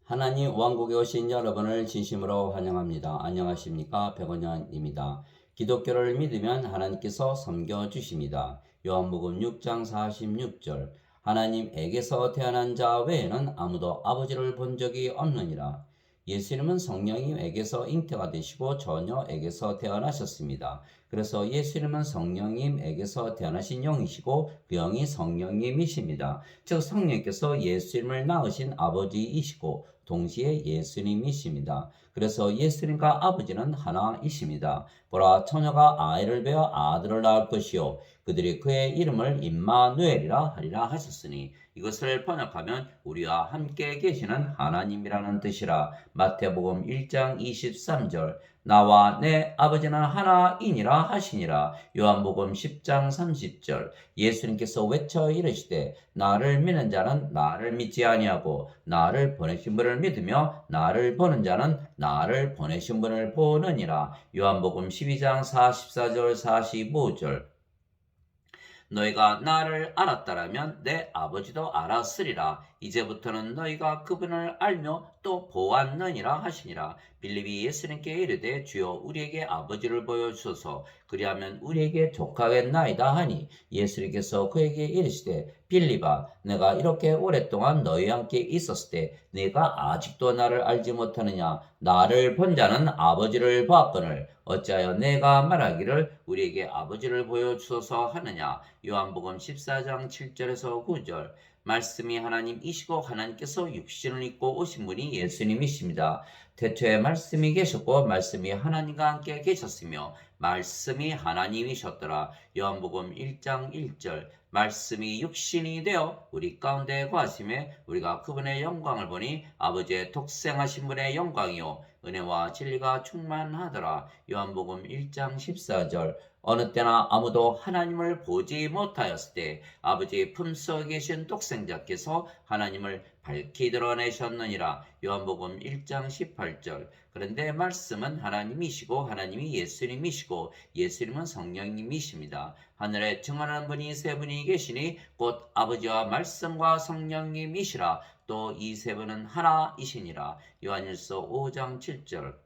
하나님 왕국에 오신 여러분을 진심으로 환영합니다. 안녕하십니까? 백원현입니다. 기독교를 믿으면 하나님께서 섬겨주십니다. 요한복음 6장 46절 하나님에게서 태어난 자 외에는 아무도 아버지를 본 적이 없느니라. 예수님은 성령님에게서 잉태가 되시고 처녀에게서 태어나셨습니다. 그래서 예수님은 성령님에게서 태어나신 영이시고 그 영이 성령님이십니다. 즉 성령께서 예수님을 낳으신 아버지이시고 동시에 예수님이십니다. 그래서 예수님과 아버지는 하나이십니다. 보라, 처녀가 아이를 베어 아들을 낳을 것이요 그들이 그의 이름을 임마누엘이라 하리라 하셨으니 이것을 번역하면 우리와 함께 계시는 하나님이라는 뜻이라. 마태복음 1장 23절 나와 내 아버지는 하나이니라 하시니라. 요한복음 10장 30절 예수님께서 외쳐 이르시되 나를 믿는 자는 나를 믿지 아니하고 나를 보내신 분을 믿으며 나를 보는 자는 나를 보내신 분을 보느니라. 요한복음 12장 44절 45절 너희가 나를 알았다라면 내 아버지도 알았으리라. 이제부터는 너희가 그분을 알며 또 보았느니라 하시니라. 빌립이 예수님께 이르되 주여 우리에게 아버지를 보여주소서 그리하면 우리에게 족하겠나이다 하니 예수님께서 그에게 이르시되 빌립아 내가 이렇게 오랫동안 너희와 함께 있었을 때 네가 아직도 나를 알지 못하느냐. 나를 본 자는 아버지를 보았거늘 어찌하여 내가 말하기를 우리에게 아버지를 보여주소서 하느냐. 요한복음 14장 7절에서 9절 말씀이 하나님이시고 하나님께서 육신을 입고 오신 분이 예수님이십니다. 태초에 말씀이 계셨고 말씀이 하나님과 함께 계셨으며 말씀이 하나님이셨더라. 요한복음 1장 1절 말씀이 육신이 되어 우리 가운데 거하심에 우리가 그분의 영광을 보니 아버지의 독생하신 분의 영광이요 은혜와 진리가 충만하더라. 요한복음 1장 14절 어느 때나 아무도 하나님을 보지 못하였을 때 아버지 품속에 계신 독생자께서 하나님을 밝히 드러내셨느니라. 요한복음 1장 18절 그런데 말씀은 하나님이시고 하나님이 예수님이시고 예수님은 성령님이십니다. 하늘에 증언하는 분이 세 분이 계시니 곧 아버지와 말씀과 성령님이시라. 또 이 세 분은 하나이시니라. 요한일서 5장 7절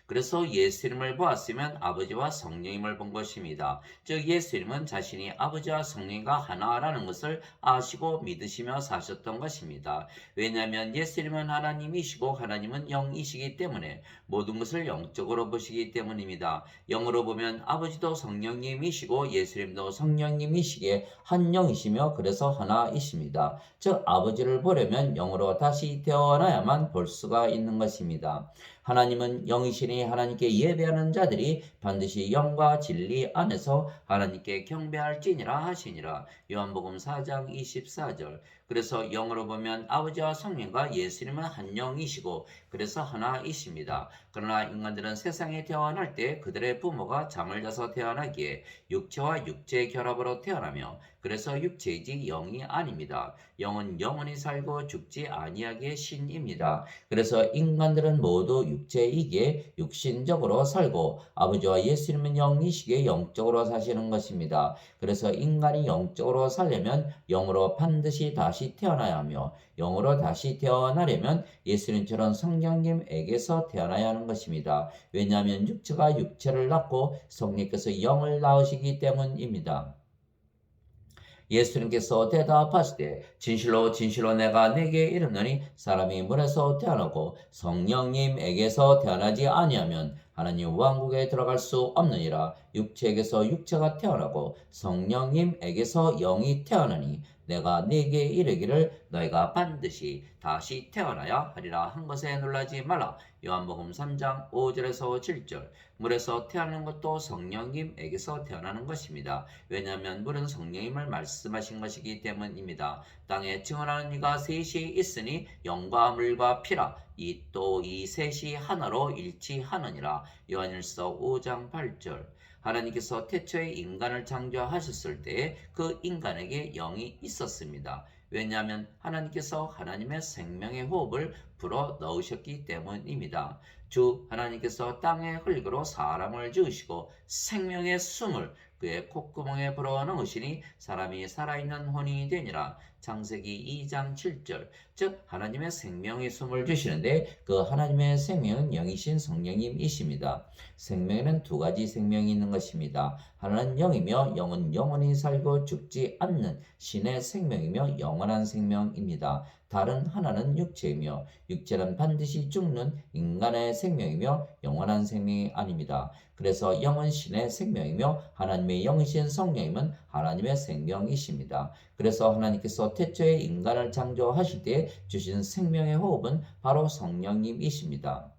그래서 예수님을 보았으면 아버지와 성령님을 본 것입니다. 즉 예수님은 자신이 아버지와 성령과 하나라는 것을 아시고 믿으시며 사셨던 것입니다. 왜냐하면 예수님은 하나님이시고 하나님은 영이시기 때문에 모든 것을 영적으로 보시기 때문입니다. 영으로 보면 아버지도 성령님이시고 예수님도 성령님이시기에 한 영이시며 그래서 하나이십니다. 즉 아버지를 보려면 영으로 다시 태어나야만 볼 수가 있는 것입니다. 하나님은 영이시니 하나님께 예배하는 자들이 반드시 영과 진리 안에서 하나님께 경배할지니라 하시니라. 요한복음 4장 24절 그래서 영으로 보면 아버지와 성령과 예수님은 한 영이시고 그래서 하나이십니다. 그러나 인간들은 세상에 태어날 때 그들의 부모가 잠을 자서 태어나기에 육체와 육체의 결합으로 태어나며 그래서 육체이지 영이 아닙니다. 영은 영원히 살고 죽지 아니하기에 신입니다. 그래서 인간들은 모두 육체이기에 육신적으로 살고 아버지와 예수님은 영이시기에 영적으로 사시는 것입니다. 그래서 인간이 영적으로 살려면 영으로 반드시 다시 태어나야 하며 영으로 다시 태어나려면 예수님처럼 성령님에게서 태어나야 하는 것입니다. 왜냐하면 육체가 육체를 낳고 성령께서 영을 낳으시기 때문입니다. 예수님께서 대답하시되 진실로 진실로 내가 네게 이르노니 사람이 물에서 태어나고 성령님에게서 태어나지 아니하면 하나님 왕국에 들어갈 수 없느니라. 육체에게서 육체가 태어나고 성령님에게서 영이 태어나니 내가 네게 이르기를 너희가 반드시 다시 태어나야 하리라 한 것에 놀라지 말라. 요한복음 3장 5절에서 7절 물에서 태어나는 것도 성령님에게서 태어나는 것입니다. 왜냐하면 물은 성령님을 말씀하신 것이기 때문입니다. 땅에 증언하는 이가 셋이 있으니 영과 물과 피라. 이 셋이 하나로 일치하느니라. 요한일서 5장 8절 하나님께서 태초에 인간을 창조하셨을 때 그 인간에게 영이 있었습니다. 왜냐하면 하나님께서 하나님의 생명의 호흡을 불어 넣으셨기 때문입니다. 주 하나님께서 땅의 흙으로 사람을 지으시고 생명의 숨을 그의 콧구멍에 불어 넣으시니 사람이 살아있는 혼이 되니라. 창세기 2장 7절. 즉 하나님의 생명의 숨을 주시는데 그 하나님의 생명은 영이신 성령님이십니다. 생명에는 두 가지 생명이 있는 것입니다. 하나는 영이며 영은 영원히 살고 죽지 않는 신의 생명이며 영원한 생명입니다. 다른 하나는 육체이며 육체는 반드시 죽는 인간의 생명이며 영원한 생명이 아닙니다. 그래서 영은 신의 생명이며 하나님의 영이신 성령님은 하나님의 생명이십니다. 그래서 하나님께서 태초에 인간을 창조하실 때 주신 생명의 호흡은 바로 성령님이십니다.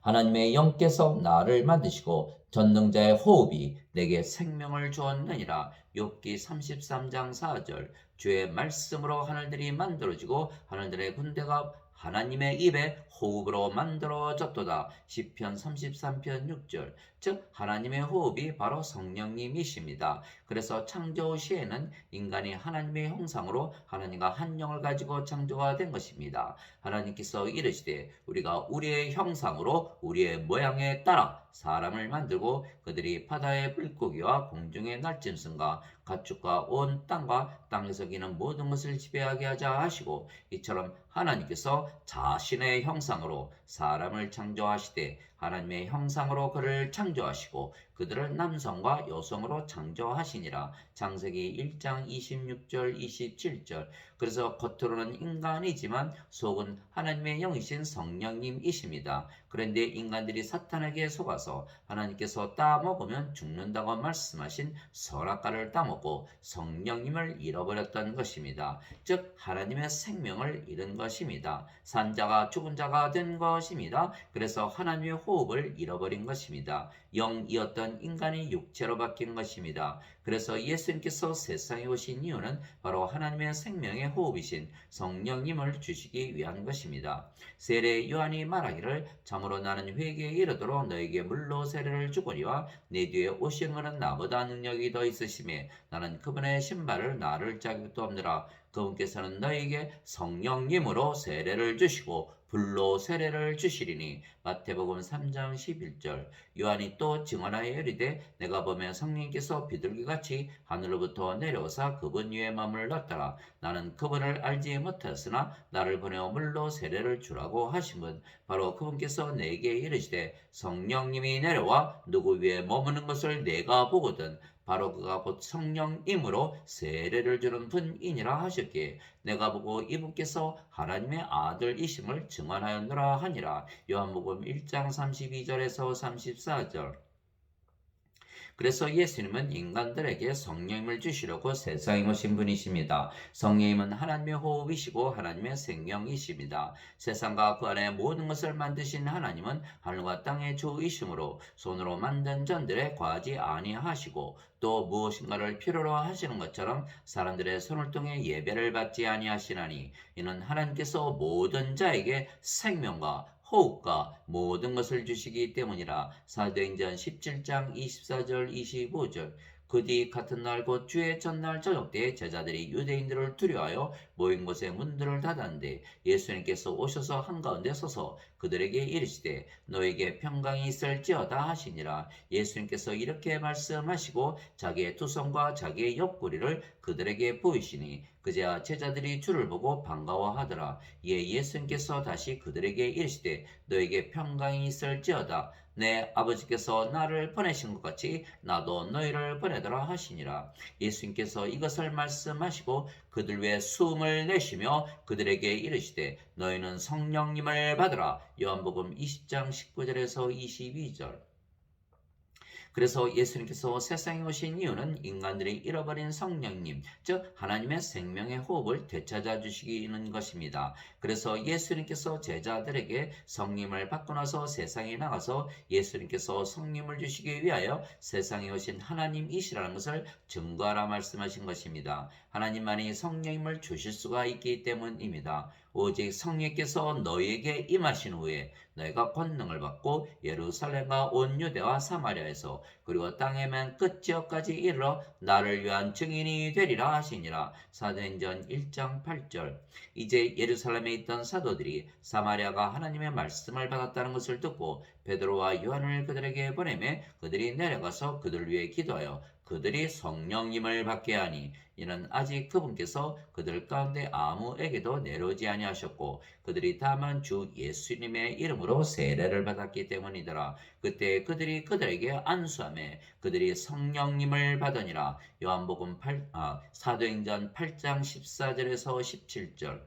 하나님의 영께서 나를 만드시고 전능자의 호흡이 내게 생명을 주었느니라. 욥기 33장 4절. 주의 말씀으로 하늘들이 만들어지고 하늘들의 군대가 하나님의 입에 호흡으로 만들어졌도다. 시편 33편 6절. 즉 하나님의 호흡이 바로 성령님이십니다. 그래서 창조 시에는 인간이 하나님의 형상으로 하나님과 한 영을 가지고 창조가 된 것입니다. 하나님께서 이르시되 우리가 우리의 형상으로 우리의 모양에 따라 사람을 만들고 그들이 바다의 물고기와 공중의 날짐승과 가축과 온 땅과 땅에서 기는 모든 것을 지배하게 하자 하시고, 이처럼 하나님께서 자신의 형상으로 사람을 창조하시되 하나님의 형상으로 그를 창조하시고 그들을 남성과 여성으로 창조하시니라. 창세기 1장 26절 27절. 그래서 겉으로는 인간이지만 속은 하나님의 영이신 성령님이십니다. 그런데 인간들이 사탄에게 속아서 하나님께서 따먹으면 죽는다고 말씀하신 선악과를 따먹고 성령님을 잃어버렸던 것입니다. 즉 하나님의 생명을 잃은 것입니다. 산자가 죽은 자가 된 것입니다. 그래서 하나님의 호흡을 잃어버린 것입니다. 영이었던 인간이 육체로 바뀐 것입니다. 그래서 예수님께서 세상에 오신 이유는 바로 하나님의 생명의 호흡이신 성령님을 주시기 위한 것입니다. 세례 요한이 말하기를 참으로 나는 회개에 이르도록 너에게 물로 세례를 주거니와 내 뒤에 오신 그는 나보다 능력이 더 있으심에 나는 그분의 신발을 나를 자격도 없느라. 그분께서는 너에게 성령님으로 세례를 주시고 불로 세례를 주시리니. 마태복음 3장 11절. 요한이 또 증언하여 이르되 내가 보면 성령께서 비둘기같이 하늘로부터 내려오사 그분 위에 마음을 넣더라. 나는 그분을 알지 못하였으나 나를 보내어 물로 세례를 주라고 하신 분 바로 그분께서 내게 이르시되 성령님이 내려와 누구 위에 머무는 것을 내가 보거든 바로 그가 곧 성령이므로 세례를 주는 분이니라 하셨기에 내가 보고 이분께서 하나님의 아들이심을 증언하였노라 하니라. 요한복음 1장 32절에서 34절. 그래서 예수님은 인간들에게 성령님을 주시려고 세상에 오신 분이십니다. 성령님은 하나님의 호흡이시고 하나님의 생명이십니다. 세상과 그 안에 모든 것을 만드신 하나님은 하늘과 땅의 주이심으로 손으로 만든 전들에 과하지 아니하시고 또 무엇인가를 필요로 하시는 것처럼 사람들의 손을 통해 예배를 받지 아니하시나니 이는 하나님께서 모든 자에게 생명과 호흡과 모든 것을 주시기 때문이라. 사도행전 17장 24절 25절. 그 뒤 같은 날 곧 주의 전날 저녁 때 제자들이 유대인들을 두려워하여 모인 곳의 문들을 닫았는데 예수님께서 오셔서 한가운데 서서 그들에게 이르시되 너에게 평강이 있을지어다 하시니라. 예수님께서 이렇게 말씀하시고 자기의 투성과 자기의 옆구리를 그들에게 보이시니 그제야 제자들이 주를 보고 반가워하더라. 이에 예수님께서 다시 그들에게 이르시되 너에게 평강이 있을지어다. 내 아버지께서 나를 보내신 것 같이 나도 너희를 보내더라 하시니라. 예수님께서 이것을 말씀하시고 그들 위에 숨을 내쉬며 그들에게 이르시되 너희는 성령님을 받으라. 요한복음 20장 19절에서 22절. 그래서 예수님께서 세상에 오신 이유는 인간들이 잃어버린 성령님, 즉 하나님의 생명의 호흡을 되찾아 주시기는 것입니다. 그래서 예수님께서 제자들에게 성령을 받고 나서 세상에 나가서 예수님께서 성령을 주시기 위하여 세상에 오신 하나님이시라는 것을 증거하라 말씀하신 것입니다. 하나님만이 성령을 주실 수가 있기 때문입니다. 오직 성령께서 너희에게 임하신 후에 너희가 권능을 받고 예루살렘과 온 유대와 사마리아에서 그리고 땅의 맨 끝지역까지 이르러 나를 위한 증인이 되리라 하시니라. 사도행전 1장 8절. 이제 예루살렘에 있던 사도들이 사마리아가 하나님의 말씀을 받았다는 것을 듣고 베드로와 요한을 그들에게 보내매 그들이 내려가서 그들 위해 기도하여 그들이 성령님을 받게 하니 이는 아직 그분께서 그들 가운데 아무에게도 내려오지 아니하셨고 그들이 다만 주 예수님의 이름으로 세례를 받았기 때문이더라. 그때 그들이 그들에게 안수하며 그들이 성령님을 받으니라. 요한복음 사도행전 8장 14절에서 17절.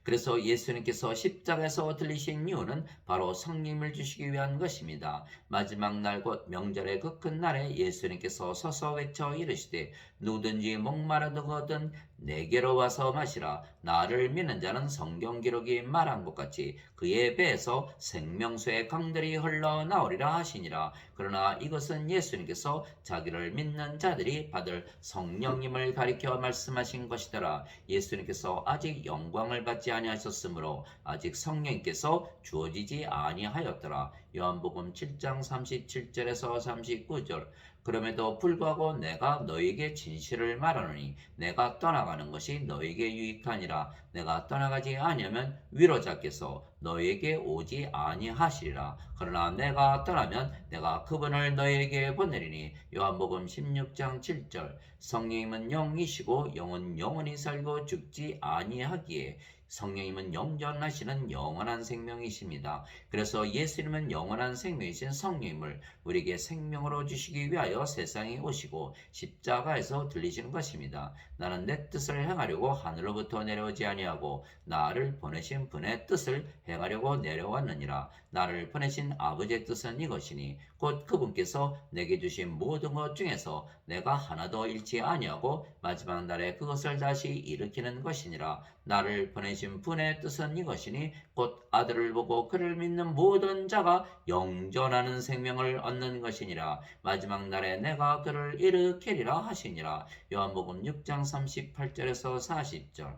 그래서 예수님께서 십자가에서 들리신 이유는 바로 성령을 주시기 위한 것입니다. 마지막 날 곧 명절의 그 큰 날에 예수님께서 서서 외쳐 이르시되 누구든지 목마르거든 내게로 와서 마시라. 나를 믿는 자는 성경 기록이 말한 것 같이 그의 배에서 생명수의 강들이 흘러나오리라 하시니라. 그러나 이것은 예수님께서 자기를 믿는 자들이 받을 성령님을 가리켜 말씀하신 것이더라. 예수님께서 아직 영광을 받지 아니하셨으므로 아직 성령께서 주어지지 아니하였더라. 요한복음 7장 37절에서 39절. 그럼에도 불구하고 내가 너에게 진실을 말하노니 내가 떠나가는 것이 너에게 유익하니라. 내가 떠나가지 아니하면 위로자께서 너에게 오지 아니하시리라. 그러나 내가 떠나면 내가 그분을 너에게 보내리니. 요한복음 16장 7절. 성령님은 영이시고 영은 영원히 살고 죽지 아니하기에 성령님은 영존하시는 영원한 생명이십니다. 그래서 예수님은 영원한 생명이신 성령님을 우리에게 생명으로 주시기 위하여 세상에 오시고 십자가에서 들리시는 것입니다. 나는 내 뜻을 행하려고 하늘로부터 내려오지 아니하고 나를 보내신 분의 뜻을 행하려고 내려왔느니라. 나를 보내신 아버지의 뜻은 이것이니 곧 그분께서 내게 주신 모든 것 중에서 내가 하나도 잃지 아니하고 마지막 날에 그것을 다시 일으키는 것이니라. 나를 보내신 분의 뜻은 이것이니 곧 아들을 보고 그를 믿는 모든 자가 영존하는 생명을 얻는 것이니라. 마지막 날에 내가 그를 일으키리라 하시니라. 요한복음 6장 38절에서 40절.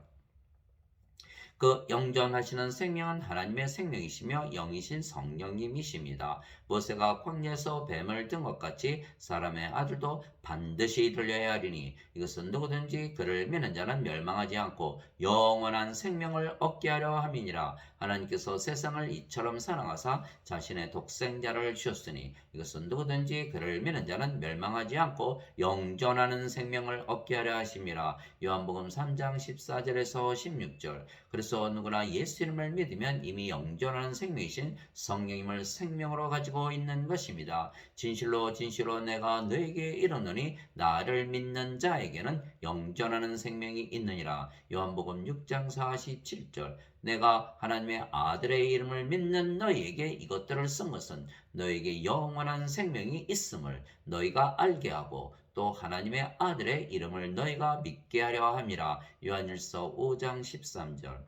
그 영존하시는 생명은 하나님의 생명이시며 영이신 성령님이십니다. 모세가 광야에서 뱀을 든 것 같이 사람의 아들도 반드시 들려야 하리니 이것은 누구든지 그를 믿는 자는 멸망하지 않고 영원한 생명을 얻게 하려 함이니라. 하나님께서 세상을 이처럼 사랑하사 자신의 독생자를 주셨으니 이것은 누구든지 그를 믿는 자는 멸망하지 않고 영존하는 생명을 얻게 하려 하심이라. 요한복음 3장 14절에서 16절. 그래서 누구나 예수님을 믿으면 이미 영존하는 생명이신 성령님을 생명으로 가지고 있는 것입니다. 진실로 진실로 내가 너에게 이르노니 나를 믿는 자에게는 영존하는 생명이 있느니라. 요한복음 6장 47절. 내가 하나님의 아들의 이름을 믿는 너희에게 이것들을 쓴 것은 너에게 영원한 생명이 있음을 너희가 알게 하고 또 하나님의 아들의 이름을 너희가 믿게 하려 함이라. 요한일서 5장 13절.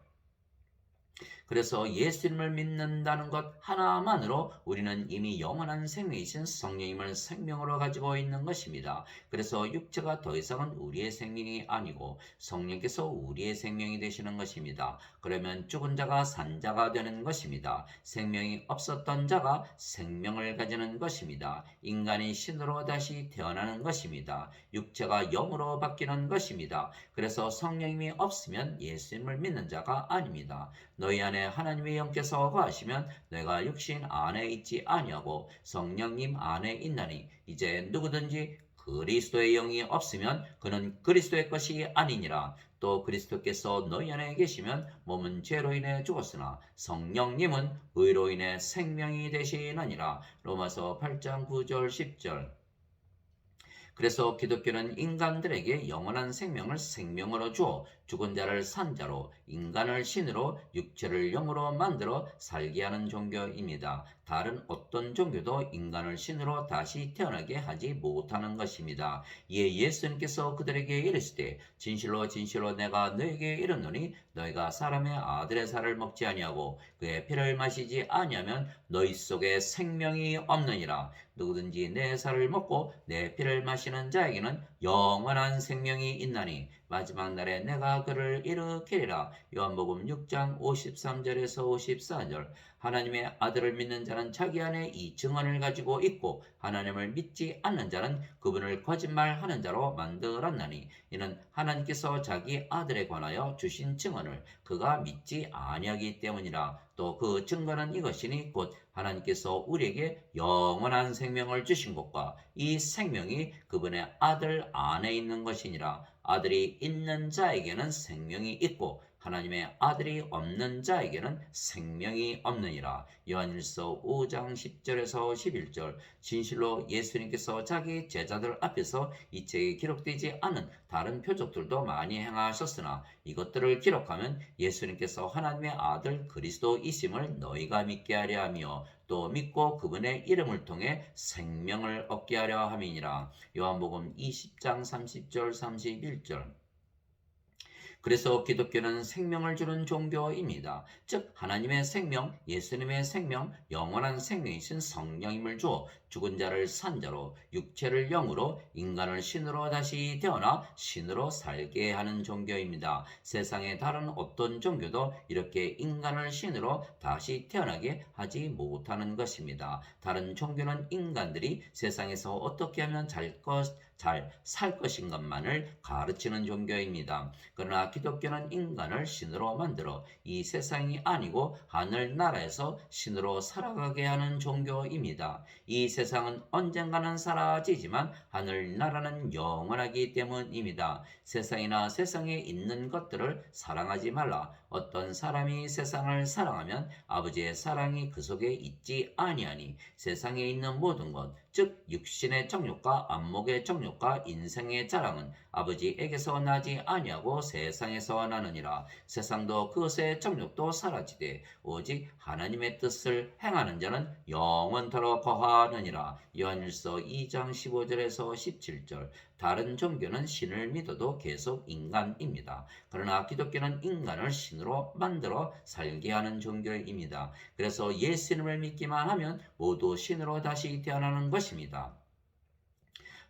그래서 예수님을 믿는다는 것 하나만으로 우리는 이미 영원한 생명이신 성령님을 생명으로 가지고 있는 것입니다. 그래서 육체가 더 이상은 우리의 생명이 아니고 성령께서 우리의 생명이 되시는 것입니다. 그러면 죽은 자가 산 자가 되는 것입니다. 생명이 없었던 자가 생명을 가지는 것입니다. 인간이 신으로 다시 태어나는 것입니다. 육체가 영으로 바뀌는 것입니다. 그래서 성령님이 없으면 예수님을 믿는 자가 아닙니다. 너희 안에 하나님의 영께서 거하시면 내가 육신 안에 있지 아니하고 성령님 안에 있나니 이제 누구든지 그리스도의 영이 없으면 그는 그리스도의 것이 아니니라. 또 그리스도께서 너희 안에 계시면 몸은 죄로 인해 죽었으나 성령님은 의로 인해 생명이 되시느니라. 로마서 8장 9절 10절. 그래서 기독교는 인간들에게 영원한 생명을 생명으로 주어 죽은 자를 산 자로 인간을 신으로 육체를 영으로 만들어 살게 하는 종교입니다. 다른 어떤 종교도 인간을 신으로 다시 태어나게 하지 못하는 것입니다. 이에 예수님께서 그들에게 이르시되 진실로 진실로 내가 너에게 이르노니 너희가 사람의 아들의 살을 먹지 아니하고 그의 피를 마시지 아니하면 너희 속에 생명이 없느니라. 누구든지 내 살을 먹고 내 피를 마시는 자에게는 영원한 생명이 있나니 마지막 날에 내가 그를 일으키리라. 요한복음 6장 53절에서 54절. 하나님의 아들을 믿는 자는 자기 안에 이 증언을 가지고 있고 하나님을 믿지 않는 자는 그분을 거짓말하는 자로 만들었나니 이는 하나님께서 자기 아들에 관하여 주신 증언을 그가 믿지 아니하기 때문이라. 또 그 증거는 이것이니 곧 하나님께서 우리에게 영원한 생명을 주신 것과 이 생명이 그분의 아들 안에 있는 것이니라. 아들이 있는 자에게는 생명이 있고 하나님의 아들이 없는 자에게는 생명이 없느니라. 요한일서 5장 10절에서 11절. 진실로 예수님께서 자기 제자들 앞에서 이 책에 기록되지 않은 다른 표적들도 많이 행하셨으나 이것들을 기록하면 예수님께서 하나님의 아들 그리스도이심을 너희가 믿게 하려 하며 또 믿고 그분의 이름을 통해 생명을 얻게 하려 함이니라. 요한복음 20장 30절 31절. 그래서 기독교는 생명을 주는 종교입니다. 즉 하나님의 생명, 예수님의 생명, 영원한 생명이신 성령임을 주어 죽은 자를 산 자로 육체를 영으로 인간을 신으로 다시 태어나 신으로 살게 하는 종교입니다. 세상의 다른 어떤 종교도 이렇게 인간을 신으로 다시 태어나게 하지 못하는 것입니다. 다른 종교는 인간들이 세상에서 어떻게 하면 잘 살 것인 것만을 가르치는 종교입니다. 그러나 기독교는 인간을 신으로 만들어 이 세상이 아니고 하늘나라에서 신으로 살아가게 하는 종교입니다. 이 세상은 언젠가는 사라지지만 하늘나라는 영원하기 때문입니다. 세상이나 세상에 있는 것들을 사랑하지 말라. 어떤 사람이 세상을 사랑하면 아버지의 사랑이 그 속에 있지 아니하니 세상에 있는 모든 것, 즉 육신의 정욕과 안목의 정욕과 인생의 자랑은 아버지에게서 나지 아니하고 세상에서 나느니라. 세상도 그것의 정욕도 사라지되 오직 하나님의 뜻을 행하는 자는 영원토록 거하느니라. 요한일서 2장 15절에서 17절. 다른 종교는 신을 믿어도 계속 인간입니다. 그러나 기독교는 인간을 신으로 만들어 살게 하는 종교입니다. 그래서 예수님을 믿기만 하면 모두 신으로 다시 태어나는 것입니다.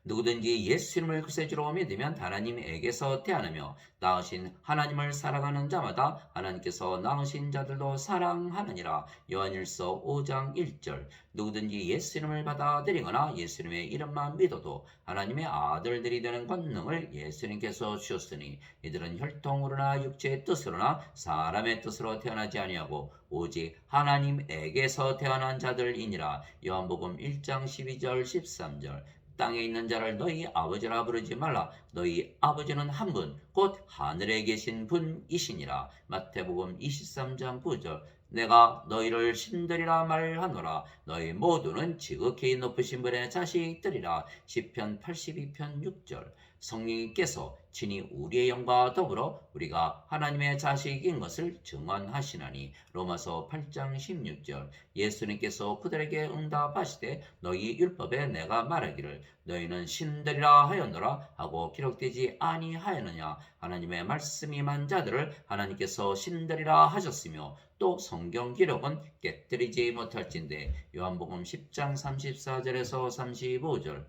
누구든지 예수님을 구세주로 믿으면 하나님에게서 태어나며 낳으신 하나님을 사랑하는 자마다 하나님께서 낳으신 자들도 사랑하느니라. 요한일서 5장 1절. 누구든지 예수님을 받아들이거나 예수님의 이름만 믿어도 하나님의 아들들이 되는 권능을 예수님께서 주셨으니 이들은 혈통으로나 육체의 뜻으로나 사람의 뜻으로 태어나지 아니하고 오직 하나님에게서 태어난 자들이니라. 요한복음 1장 12절 13절. 땅에 있는 자를 너희 아버지라 부르지 말라. 너희 아버지는 한 분, 곧 하늘에 계신 분이시니라. 마태복음 23장 9절. 내가 너희를 신들이라 말하노라. 너희 모두는 지극히 높으신 분의 자식들이라. 시편 82편 6절. 성령님께서 친히 우리의 영과 더불어 우리가 하나님의 자식인 것을 증언하시나니. 로마서 8장 16절. 예수님께서 그들에게 응답하시되 너희 율법에 내가 말하기를 너희는 신들이라 하였노라 하고 기록되지 아니하였느냐. 하나님의 말씀이 임한 자들을 하나님께서 신들이라 하셨으며 또 성경 기록은 깨뜨리지 못할진대. 요한복음 10장 34절에서 35절.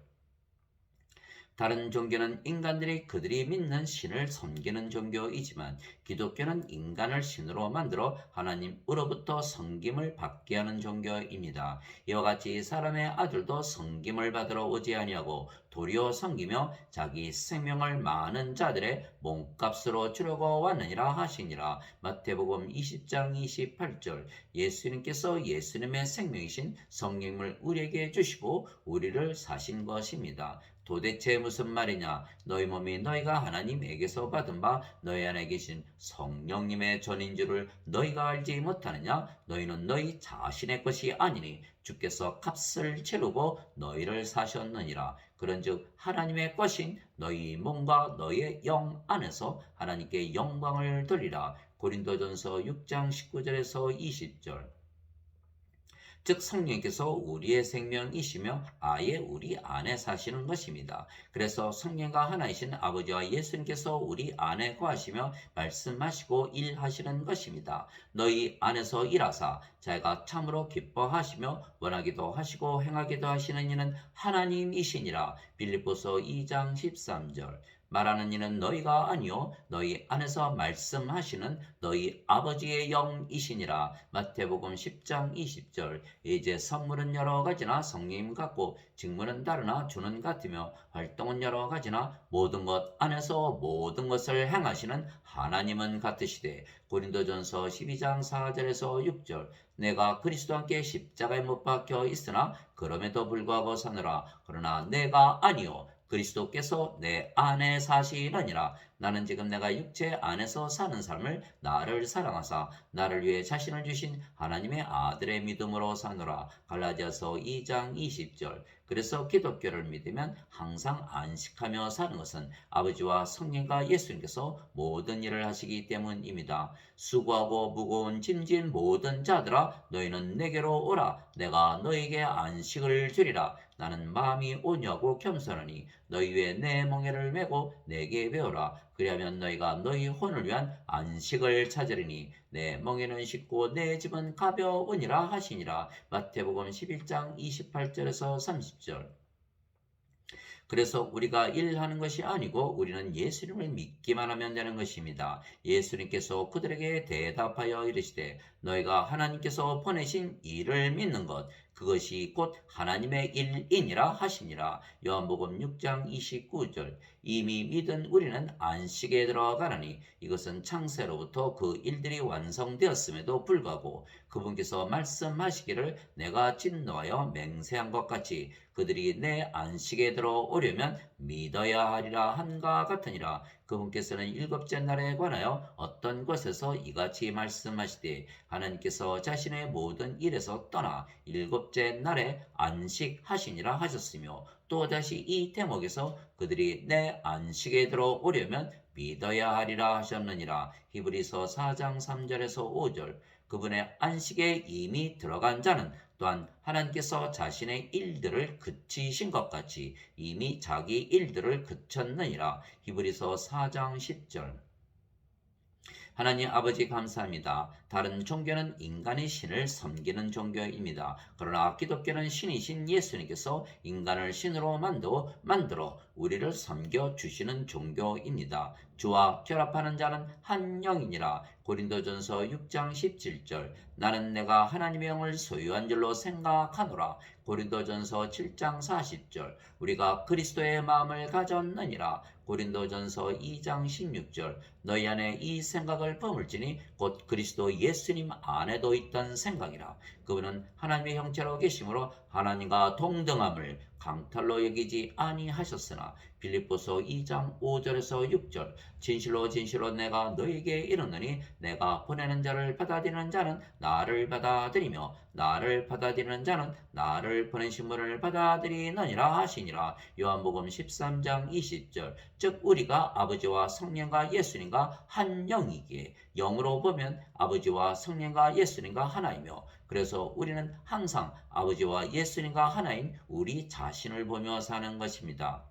다른 종교는 인간들이 그들이 믿는 신을 섬기는 종교이지만 기독교는 인간을 신으로 만들어 하나님으로부터 섬김을 받게 하는 종교입니다. 이와 같이 사람의 아들도 섬김을 받으러 오지 아니하고 도리어 섬기며 자기 생명을 많은 자들의 몸값으로 주려고 왔느니라 하시니라. 마태복음 20장 28절. 예수님께서 예수님의 생명이신 성령을 우리에게 주시고 우리를 사신 것입니다. 도대체 무슨 말이냐? 너희 몸이 너희가 하나님에게서 받은 바 너희 안에 계신 성령님의 전인 줄을 너희가 알지 못하느냐? 너희는 너희 자신의 것이 아니니 주께서 값을 치르고 너희를 사셨느니라. 그런즉 하나님의 것인 너희 몸과 너희의 영 안에서 하나님께 영광을 돌리라. 고린도전서 6장 19절에서 20절. 즉 성령께서 우리의 생명이시며 아예 우리 안에 사시는 것입니다. 그래서 성령과 하나이신 아버지와 예수님께서 우리 안에 거하시며 말씀하시고 일하시는 것입니다. 너희 안에서 일하사 자기가 참으로 기뻐하시며 원하기도 하시고 행하기도 하시는 이는 하나님이시니라. 빌립보서 2장 13절. 말하는 이는 너희가 아니요 너희 안에서 말씀하시는 너희 아버지의 영이시니라. 마태복음 10장 20절. 이제 선물은 여러 가지나 성님 같고 직무는 다르나 주는 같으며 활동은 여러 가지나 모든 것 안에서 모든 것을 행하시는 하나님은 같으시되. 고린도전서 12장 4절에서 6절. 내가 그리스도와 함께 십자가에 못 박혀 있으나 그럼에도 불구하고 사느라. 그러나 내가 아니요 그리스도께서 내 안에 사시느니라. 나는 지금 내가 육체 안에서 사는 삶을 나를 사랑하사 나를 위해 자신을 주신 하나님의 아들의 믿음으로 사노라. 갈라디아서 2장 20절. 그래서 기독교를 믿으면 항상 안식하며 사는 것은 아버지와 성령과 예수님께서 모든 일을 하시기 때문입니다. 수고하고 무거운 짐진 모든 자들아 너희는 내게로 오라. 내가 너희에게 안식을 주리라. 나는 마음이 온유하고 겸손하니 너희 위에 내 멍에를 메고 내게 배우라. 그리하면 너희가 너희 혼을 위한 안식을 찾으리니 내 멍에는 쉽고 내 짐은 가벼우니라 하시니라. 마태복음 11장 28절에서 30절. 그래서 우리가 일하는 것이 아니고 우리는 예수님을 믿기만 하면 되는 것입니다. 예수님께서 그들에게 대답하여 이르시되 너희가 하나님께서 보내신 이를 믿는 것 그것이 곧 하나님의 일이니라 하시니라. 요한복음 6장 29절. 이미 믿은 우리는 안식에 들어가나니 이것은 창세로부터 그 일들이 완성되었음에도 불구하고 그분께서 말씀하시기를 내가 진노하여 맹세한 것 같이 그들이 내 안식에 들어오려면 믿어야 하리라 한가 같으니라. 그분께서는 일곱째 날에 관하여 어떤 것에서 이같이 말씀하시되 하나님께서 자신의 모든 일에서 떠나 일곱째 날에 안식하시니라 하셨으며 또다시 이 대목에서 그들이 내 안식에 들어오려면 믿어야 하리라 하셨느니라. 히브리서 4장 3절에서 5절. 그분의 안식에 이미 들어간 자는 또한 하나님께서 자신의 일들을 그치신 것 같이 이미 자기 일들을 그쳤느니라. 히브리서 4장 10절. 하나님 아버지 감사합니다. 다른 종교는 인간의 신을 섬기는 종교입니다. 그러나 기독교는 신이신 예수님께서 인간을 신으로 만들어 우리를 섬겨주시는 종교입니다. 주와 결합하는 자는 한 영이니라. 고린도전서 6장 17절. 나는 내가 하나님의 영을 소유한 줄로 생각하노라. 고린도전서 7장 40절. 우리가 그리스도의 마음을 가졌느니라. 고린도전서 2장 16절. 너희 안에 이 생각을 품을지니 곧 그리스도 예수님 안에도 있던 생각이라. 그분은 하나님의 형체로 계심으로 하나님과 동등함을 강탈로 여기지 아니하셨으나. 빌립보서 2장 5절에서 6절. 진실로 진실로 내가 너에게 이르노니 내가 보내는 자를 받아들이는 자는 나를 받아들이며 나를 받아들이는 자는 나를 보내신 분을 받아들이느니라 하시니라. 요한복음 13장 20절. 즉 우리가 아버지와 성령과 예수님과 한 영이기에 영으로 보면 아버지와 성령과 예수님과 하나이며 그래서 우리는 항상 아버지와 예수님과 하나인 우리 자신을 보며 사는 것입니다.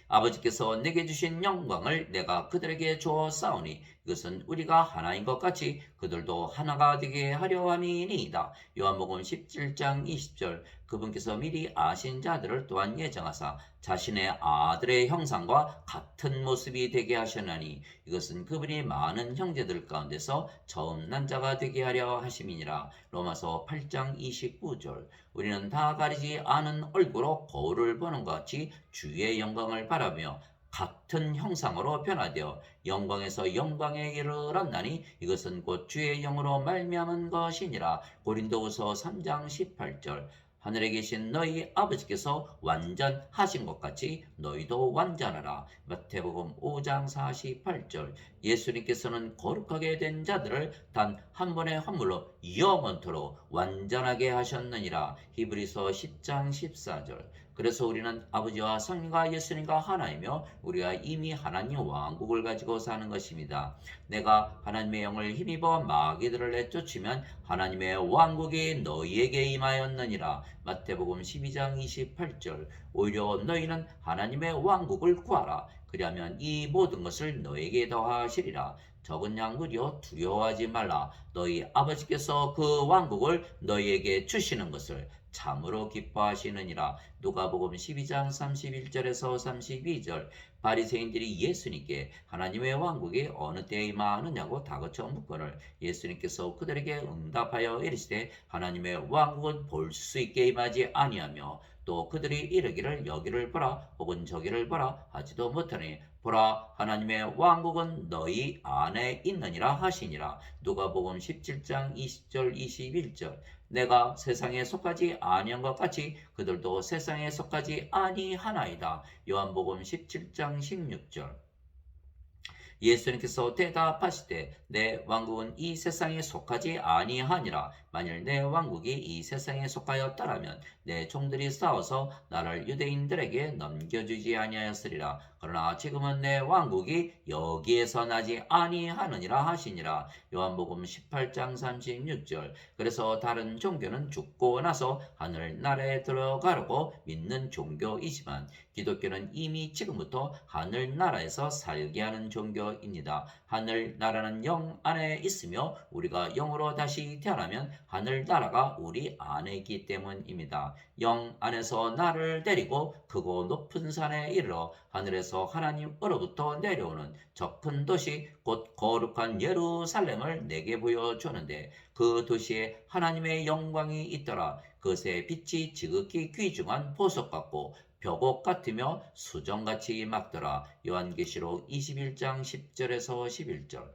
아버지께서 내게 주신 영광을 내가 그들에게 주었사오니 이것은 우리가 하나인 것 같이 그들도 하나가 되게 하려 함이니이다. 요한복음 17장 20절. 그분께서 미리 아신 자들을 또한 예정하사 자신의 아들의 형상과 같은 모습이 되게 하셨나니 이것은 그분이 많은 형제들 가운데서 처음 난 자가 되게 하려 하심이니라. 로마서 8장 29절. 우리는 다 가리지 않은 얼굴로 거울을 보는 것 같이 주의 영광을 바라며 같은 형상으로 변화되어 영광에서 영광에 이르렀나니 이것은 곧 주의 영으로 말미암은 것이니라. 고린도후서 3장 18절. 하늘에 계신 너희 아버지께서 완전하신 것 같이 너희도 완전하라. 마태복음 5장 48절. 예수님께서는 거룩하게 된 자들을 단 한 번의 환물로 영원토록 완전하게 하셨느니라. 히브리서 10장 14절. 그래서 우리는 아버지와 성령과 예수님과 하나이며 우리가 이미 하나님 왕국을 가지고 사는 것입니다. 내가 하나님의 영을 힘입어 마귀들을 내쫓으면 하나님의 왕국이 너희에게 임하였느니라. 마태복음 12장 28절. 오히려 너희는 하나님의 왕국을 구하라. 그리하면 이 모든 것을 너에게 더하시리라. 적은 양들이여 두려워하지 말라. 너희 아버지께서 그 왕국을 너희에게 주시는 것을 참으로 기뻐하시느니라. 누가복음 12장 31절에서 32절. 바리새인들이 예수님께 하나님의 왕국이 어느 때에 임하느냐고 다그쳐 묻거늘 예수님께서 그들에게 응답하여 이르시되 하나님의 왕국은 볼 수 있게 임하지 아니하며 또 그들이 이르기를 여기를 보라 혹은 저기를 보라 하지도 못하니 보라 하나님의 왕국은 너희 안에 있느니라 하시니라. 누가복음 17장 20절 21절. 내가 세상에 속하지 아니한 것 같이 그들도 세상에 속하지 아니하나이다. 요한복음 17장 16절. 예수님께서 대답하시되 내 왕국은 이 세상에 속하지 아니하니라. 만일 내 왕국이 이 세상에 속하였더라면 내 종들이 싸워서 나를 유대인들에게 넘겨주지 아니하였으리라. 그러나 지금은 내 왕국이 여기에서 나지 아니하느니라 하시니라. 요한복음 18장 36절. 그래서 다른 종교는 죽고 나서 하늘나라에 들어가려고 믿는 종교이지만 기독교는 이미 지금부터 하늘나라에서 살게 하는 종교입니다. 하늘나라는 영 안에 있으며 우리가 영으로 다시 태어나면 하늘나라가 우리 안에 있기 때문입니다. 영 안에서 나를 데리고 크고 높은 산에 이르러 하늘에서 하나님으로부터 내려오는 저 큰 도시 곧 거룩한 예루살렘을 내게 보여주는데 그 도시에 하나님의 영광이 있더라. 그것의 빛이 지극히 귀중한 보석 같고 벽옥 같으며 수정같이 막더라. 요한계시록 21장 10절에서 11절.